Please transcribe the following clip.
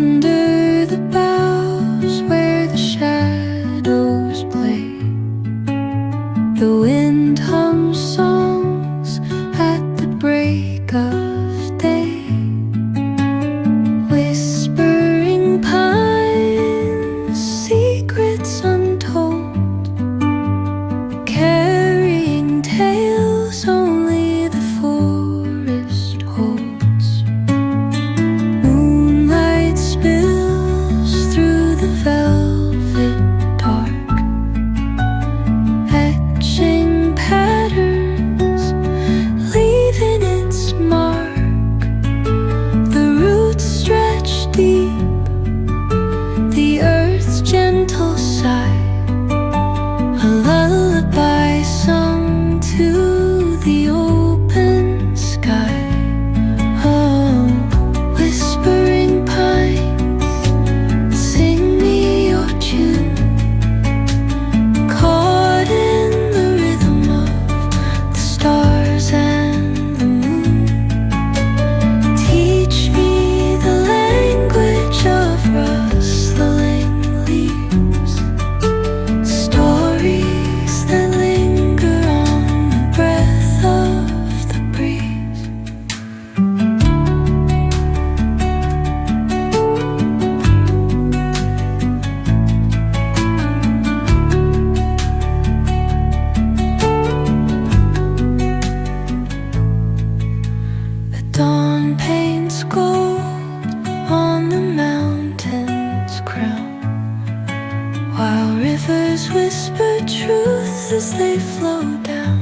Under the boughs where the shadows play, the wind hums songs at the break of day. Whispering pines, secrets untold, carrying tales only the forest holds. Moonlight spills through the velvet dark, etching patterns, leaving its mark. The roots stretch deep, the earth's gentle sigh, a lullaby sung to the open sky. Oh, whispering pines, sing me your tune, caught in the rhythm of the stars and the moon. Teach me the language of rustling leaves, stories that linger on the breath of the breeze. The dawn paints gold on the mountain's crown, while rivers whisper truth as they flow down.